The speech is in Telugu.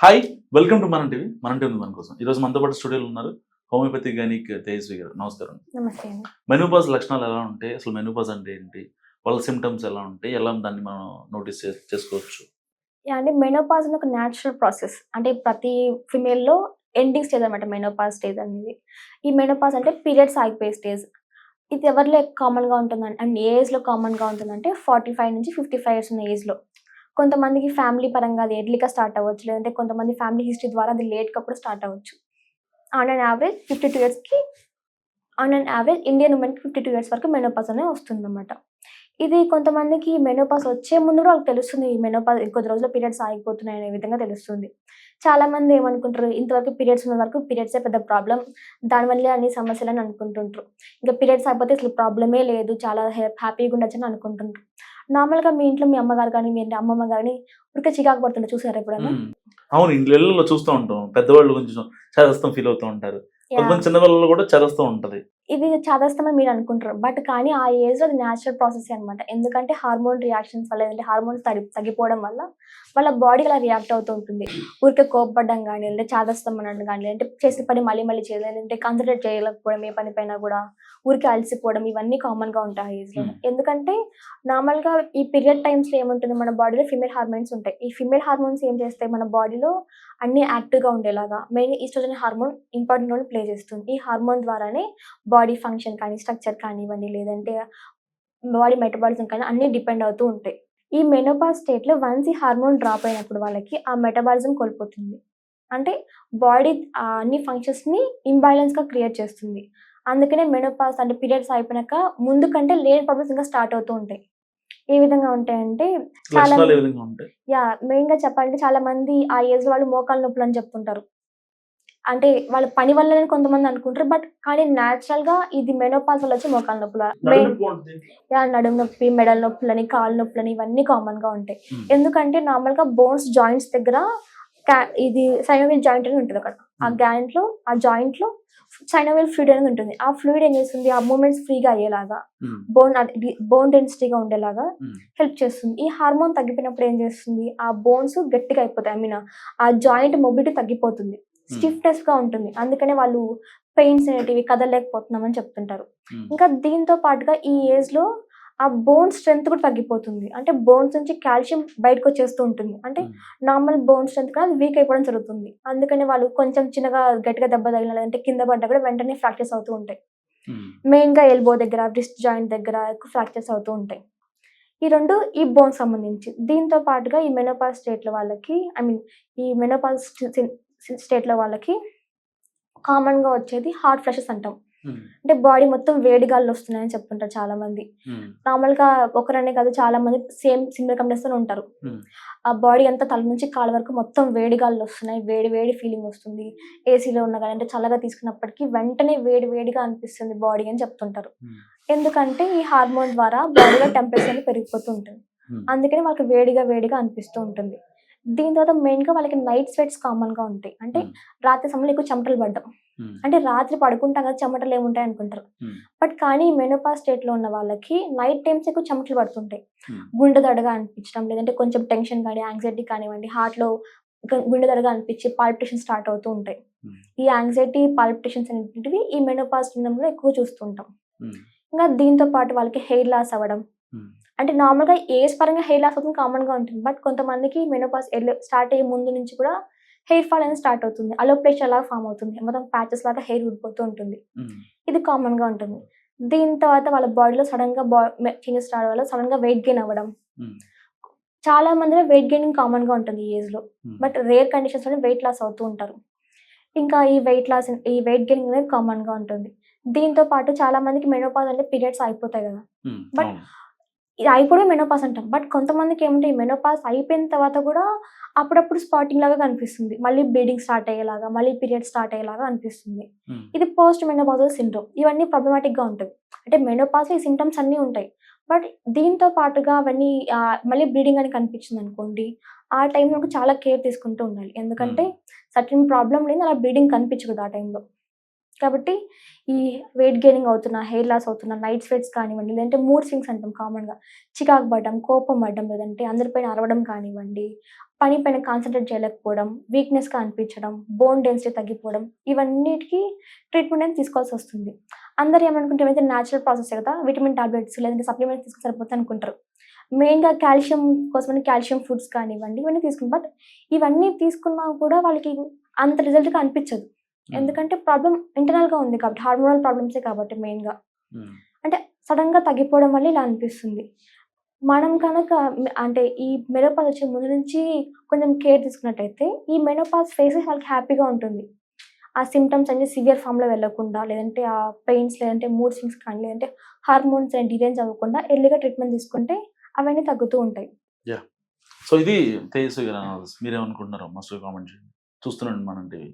హాయ్, వెల్కమ్ టు మనం టీవీ. మనం టీవీ మన కోసం ఈరోజు మనతో పాటు స్టూడియోలో ఉన్నారు హోమియోపతి గైనిక్ తేజస్వి గారు. నమస్కారం. నమస్తే అండి. మెనోపాజ్ లక్షణాలు ఎలా ఉంటాయి, అసలు మెనోపాజ్ అంటే ఏంటి, వాళ్ళ సిమ్టమ్స్ ఎలా ఉంటాయి, ఎలా దాన్ని మనం నోటీస్ చేసుకోవచ్చు? అంటే మెనోపాజ్ అనేది ఒక న్యాచురల్ ప్రాసెస్. అంటే ప్రతి ఫిమేల్‌లో ఎండింగ్ స్టేజ్ అనమాట మెనోపాజ్ స్టేజ్ అనేది. ఈ మెనోపాజ్ అంటే పీరియడ్స్ ఆగిపోయే స్టేజ్. ఇది ఎవరిలో కామన్‌గా ఉంటుందంటే అండ్ ఏ ఏజ్‌లో కామన్‌గా ఉంటుందంటే 45-55 ఇయర్స్ ఉన్న ఏజ్‌లో. కొంతమందికి ఫ్యామిలీ పరంగా అది ఎర్లీగా స్టార్ట్ అవ్వచ్చు. లేదంటే కొంతమంది ఫ్యామిలీ హిస్టరీ ద్వారా అది లేట్‌గా కూడా స్టార్ట్ అవ్వచ్చు. ఆన్ అన్ యావరేజ్ 52 ఇయర్స్‌కి ఆన్ అన్ యావరేజ్ ఇండియన్ ఉమెన్‌కి 52 ఇయర్స్ వరకు మెనోపాజ్ అనేది వస్తుందన్నమాట. ఇది కొంతమందికి మెనోపాజ్ వచ్చే ముందు కూడా వాళ్ళకి తెలుస్తుంది. ఈ మెనోపాజ్ ఇంకొద్ది రోజుల్లో పీరియడ్స్ ఆగిపోతున్నాయి అనే విధంగా తెలుస్తుంది. చాలామంది ఏమనుకుంటారు, ఇంతవరకు పీరియడ్స్ ఉన్న వరకు పీరియడ్సే పెద్ద ప్రాబ్లమ్. దానివల్లే అన్ని సమస్యలని అనుకుంటుంటారు. ఇంకా పీరియడ్స్ ఆగిపోతే అసలు ప్రాబ్లమే లేదు. చాలా హ్యాపీగా ఉండొచ్చని అనుకుంటుంటారు. నార్మల్‌గా మీ ఇంట్లో మీ అమ్మగారు గాని, మీ అమ్మమ్మ గాని ఊరికే చికాకు పడుతుంటే చూసారా ఎప్పుడైనా? అవును, ఇళ్ళల్లో చూస్తూ ఉంటాం. పెద్దవాళ్ళు కొంచెం చేదస్తం ఫీల్ అవుతూ ఉంటారు. యాహ్! కొంతమంది చిన్నపిల్లలు కూడా చేదస్తం ఉంటది. ఇది చాదస్తమని మీరు అనుకుంటారు. బట్ కానీ ఆ ఏజ్‌లో అది న్యాచురల్ ప్రాసెసే అనమాట. ఎందుకంటే హార్మోన్ రియాక్షన్స్ వల్ల లేదంటే హార్మోన్స్ తగ్గిపోవడం వల్ల వాళ్ళ బాడీ అలా రియాక్ట్ అవుతూ ఉంటుంది. ఊరికే కోప్పడడం గాని, లేదంటే చాదస్తం అనడం గాని, లేదంటే చేసిన పని మళ్ళీ మళ్ళీ చేయడం, లేదంటే కాన్సంట్రేట్ చేయలేకపోవడం ఏ పని పైన కూడా, ఊరికే అలసిపోవడం ఇవన్నీ కామన్‌గా ఉంటాయి ఆ ఏజ్‌లో. ఎందుకంటే నార్మల్‌గా ఈ పీరియడ్ టైమ్స్‌లో ఏముంటుంది, మన బాడీలో ఫీమేల్ హార్మోన్స్ ఉంటాయి. ఈ ఫీమేల్ హార్మోన్స్ ఏం చేస్తాయి, మన బాడీలో అన్నీ యాక్టివ్‌గా ఉండేలాగా మెయిన్‌గా estrogen hormone important role play చేస్తుంది. ఈ హార్మోన్ ద్వారానే బాడీ ఫంక్షన్ కానీ, స్ట్రక్చర్ కానివ్వండి, లేదంటే బాడీ మెటబాలిజం కానీ అన్నీ డిపెండ్ అవుతూ ఉంటాయి. ఈ మెనోపాజ్ స్టేట్‌లో వన్స్ ఈ హార్మోన్ డ్రాప్ అయినప్పుడు వాళ్ళకి ఆ మెటబాలిజం కోల్పోతుంది. అంటే బాడీ అన్ని ఫంక్షన్స్‌ని ఇంబాలెన్స్‌గా క్రియేట్ చేస్తుంది. అందుకనే మెనోపాజ్ అంటే పీరియడ్స్ అయిపోయినాక ముందు కంటే లేని ప్రాబ్లమ్స్ ఇంకా స్టార్ట్ అవుతూ ఉంటాయి. ఏ విధంగా ఉంటాయంటే చాలా లక్షణాలు ఏ విధంగా ఉంటాయి? మెయిన్‌గా చెప్పాలంటే చాలా మంది ఆ ఏజ్‌లో వాళ్ళు మోకాళ్ళ నొప్పులని చెప్తుంటారు. అంటే వాళ్ళ పని వల్లనే కొంతమంది అనుకుంటారు. బట్ కానీ నేచురల్‌గా ఇది మెనోపాజ్ వల్ల వచ్చే మోకాళ్ళ నొప్పుల. నడుము ఉంటుంది. నడుము నొప్పి, మెడల నొప్పులని, కాళ్ళ నొప్పులని ఇవన్నీ కామన్‌గా ఉంటాయి. హ్మ్. ఎందుకంటే నార్మల్‌గా బోన్స్ జాయింట్స్ దగ్గర ఇది సైనోవియల్ జాయింట్ అని ఉంటది అక్కడ. ఆ జాయింట్‌లో సైనోవియల్ ఫ్లూయిడ్ అనేది ఉంటుంది. ఆ ఫ్లూయిడ్ ఏం చేస్తుంది, ఆ మూవ్‌మెంట్స్ ఫ్రీగా అయ్యేలాగా బోన్ డెన్సిటీగా ఉండేలాగా హెల్ప్ చేస్తుంది. ఈ హార్మోన్ తగ్గిపోయినప్పుడు ఏం చేస్తుంది, ఆ బోన్స్ గట్టిగా అయిపోతాయి. ఆ జాయింట్ మొబిలిటీ తగ్గిపోతుంది. స్టిఫ్‌నెస్‌గా ఉంటుంది. అందుకనే వాళ్ళు పెయిన్స్ అనేటివి కదలలేకపోతున్నామని చెప్తుంటారు. ఇంకా దీంతో పాటుగా ఈ ఏజ్‌లో ఆ బోన్ స్ట్రెంత్ కూడా తగ్గిపోతుంది. అంటే బోన్స్ నుంచి కాల్షియం బయటకొచ్చేస్తూ ఉంటుంది. అంటే నార్మల్ బోన్ స్ట్రెంత్ కన్నా అది వీక్ అయిపోవడం జరుగుతుంది. అందుకని వాళ్ళు కొంచెం చిన్నగా గట్టిగా దెబ్బ తగిలినా లేదంటే కింద పడ్డా కూడా వెంటనే ఫ్రాక్చర్స్ అవుతూ ఉంటాయి. మెయిన్‌గా ఎల్బో దగ్గర, రిస్ట్ జాయింట్ దగ్గర ఎక్కువ ఫ్రాక్చర్స్ అవుతూ ఉంటాయి. ఈ 2 ఈ బోన్‌కి సంబంధించి. దీంతో పాటుగా ఈ మెనోపాజ్ స్టేట్‌లో వాళ్ళకి ఈ మెనోపాజ్ స్టేట్‌లో వాళ్ళకి కామన్‌గా వచ్చేది హాట్ ఫ్లషెస్ అంటాం. అంటే బాడీ మొత్తం వేడి గాలులొస్తున్నాయని చెప్తుంటారు చాలామంది. నార్మల్‌గా ఒకరనే కాదు, చాలామంది సిమిలర్ కండిషన్స్‌తోనే ఉంటారు. ఆ బాడీ అంతా తల నుంచి కాళ్ళ వరకు మొత్తం వేడి గాలులొస్తున్నాయి. వేడి వేడి ఫీలింగ్ వస్తుంది. ఏసీలో ఉన్నా గాని, అంటే చల్లగా తీసుకున్నప్పటికి వెంటనే వేడి వేడిగా అనిపిస్తుంది బాడీ అని చెప్తుంటారు. ఎందుకంటే ఈ హార్మోన్ ద్వారా బాడీలో టెంపరేచర్ అనేది పెరిగిపోతూ ఉంటుంది. అందుకని వాళ్ళకి వేడిగా వేడిగా అనిపిస్తూ ఉంటుంది. దీని తర్వాత మెయిన్‌గా వాళ్ళకి నైట్ స్వెట్స్ కామన్‌గా ఉంటాయి. అంటే రాత్రి సమయంలో ఎక్కువ చెమటలు పడడం. అంటే రాత్రి పడుకుంటాం కదా, చెమటలు ఏముంటాయి అనుకుంటారు. బట్ కానీ మెనోపాజ్ స్టేట్‌లో ఉన్న వాళ్ళకి నైట్ టైమ్స్ ఎక్కువ చెమటలు పడుతుంటాయి. గుండె దడగా అనిపించడం, లేదంటే కొంచెం టెన్షన్ గాని, యాంగ్జైటీ కానివ్వండి, హార్ట్‌లో గుండె దడగా అనిపించి పాల్పిటేషన్స్ స్టార్ట్ అవుతూ ఉంటాయి. ఈ యాంగ్జైటీ, పాల్పిటేషన్స్ అనేటివి ఈ మెనోపాజ్ సమయంలో ఎక్కువ చూస్తుంటాం. ఇంకా దీంతో పాటు వాళ్ళకి హెయిర్ లాస్ అవ్వడం. అంటే నార్మల్‌గా ఏజ్ పరంగా హెయిర్ లాస్ అవుతుంది, కామన్‌గా ఉంటుంది. బట్ కొంతమందికి మెనోపాజ్ స్టార్ట్ అయ్యే ముందు నుంచి కూడా హెయిర్ ఫాల్ అనేది స్టార్ట్ అవుతుంది. అలోపేషియా లాగా ఫార్మ్ అవుతుంది. మొత్తం ప్యాచెస్ లాగా హెయిర్ ఊడిపోతూ ఉంటుంది. ఇది కామన్‌గా ఉంటుంది. దీని తర్వాత వాళ్ళ బాడీలో సడెన్‌గా చేంజెస్ రావడం వల్ల సడెన్‌గా వెయిట్ గెయిన్ అవ్వడం. చాలా మందిలో వెయిట్ గెయినింగ్ కామన్‌గా ఉంటుంది ఈ ఏజ్‌లో. బట్ రేర్ కండిషన్స్‌లోనే వెయిట్ లాస్ అవుతూ ఉంటారు. ఇంకా ఈ వెయిట్ గెయినింగ్ అనేది కామన్‌గా ఉంటుంది. దీంతో పాటు చాలా మందికి మెనోపాజ్ అంటే పీరియడ్స్ అయిపోతాయి కదా! బట్ ఇది అయిపోవడమే మెనోపాజ్ అంటాం. బట్ కొంతమందికి ఏమంటే ఈ మెనోపాజ్ అయిపోయిన తర్వాత కూడా అప్పుడప్పుడు స్పాటింగ్ లాగా కనిపిస్తుంది. మళ్ళీ బ్లీడింగ్ స్టార్ట్ అయ్యేలాగా, మళ్ళీ పీరియడ్స్ స్టార్ట్ అయ్యేలాగా అనిపిస్తుంది. ఇది పోస్ట్ మెనోపాజల్ సిండ్రోమ్. ఇవన్నీ ప్రాబ్లమాటిక్‌గా ఉంటాయి. అంటే మెనోపాజ్‌లో ఈ సింప్టమ్స్ అన్నీ ఉంటాయి. బట్ దీంతో పాటుగా అవన్నీ మళ్ళీ బ్లీడింగ్ అని కనిపించిందనుకోండి, ఆ టైంలో చాలా కేర్ తీసుకుంటూ ఉండాలి. ఎందుకంటే సర్టెన్ ప్రాబ్లమ్ లేనిదే అలా బ్లీడింగ్ కనిపించకూడదు ఆ టైంలో. కాబట్టి ఈ వెయిట్ గెయినింగ్ అవుతున్న, హెయిర్ లాస్ అవుతున్న, నైట్ స్వెట్స్ కానివ్వండి, లేదంటే మూడ్ స్వింగ్స్ అంటాం కామన్‌గా. చికాకు పడడం, కోపం పడడం, లేదంటే అందరిపైన అరవడం కానివ్వండి, పని పైన కాన్సంట్రేట్ చేయలేకపోవడం, వీక్‌నెస్‌గా అనిపించడం, బోన్ డెన్సిటీ తగ్గిపోవడం, ఇవన్నిటికి ట్రీట్మెంట్ అనేది తీసుకోవాల్సొస్తుంది. అందరూ ఏమనుకుంటే ఇవైతే న్యాచురల్ ప్రాసెసే కదా! విటమిన్ టాబ్లెట్స్ లేదంటే సప్లిమెంట్స్ తీసుకుంటే సరిపోద్ది అనుకుంటారు. మెయిన్‌గా కాల్షియం కోసమని కాల్షియం ఫుడ్స్ కానివ్వండి, ఇవన్నీ తీసుకుంటాం. బట్ ఇవన్నీ తీసుకున్నా కూడా వాళ్ళకి అంత రిజల్ట్‌గా అనిపించదు. ఎందుకంటే ప్రాబ్లమ్ ఇంటర్నల్‌గా ఉంది కాబట్టి, హార్మోనల్ ప్రాబ్లమ్సే కాబట్టి మెయిన్‌గా. హ్మ్. అంటే సడెన్‌గా తగ్గిపోవడం వల్ల ఇలా అనిపిస్తుంది. మనం కనుక అంటే ఈ మెనోపాజ్ వచ్చే ముందు నుంచి కొంచెం కేర్ తీసుకున్నట్టయితే, ఈ మెనోపాజ్ ఫేసే వాళ్ళకి హ్యాపీగా ఉంటుంది. ఆ సింప్టమ్స్ అన్నీ సివియర్ ఫార్మ్‌లో వెళ్ళకుండా, లేదంటే ఆ పెయిన్స్, లేదంటే మూడ్ స్వింగ్స్ కానీ, లేదంటే హార్మోన్స్ డిరేంజ్ అవ్వకుండా ఎర్లీగా ట్రీట్మెంట్ తీసుకుంటే అవన్నీ తగ్గుతూ ఉంటాయి. యాహ్! సో ఇది తేజస్వి గారి అనాలిసిస్. మీరేమనుకుంటున్నారో మస్ట్ కామెంట్ చేయండి. చూస్తూనే ఉండండి మనం టీవీ.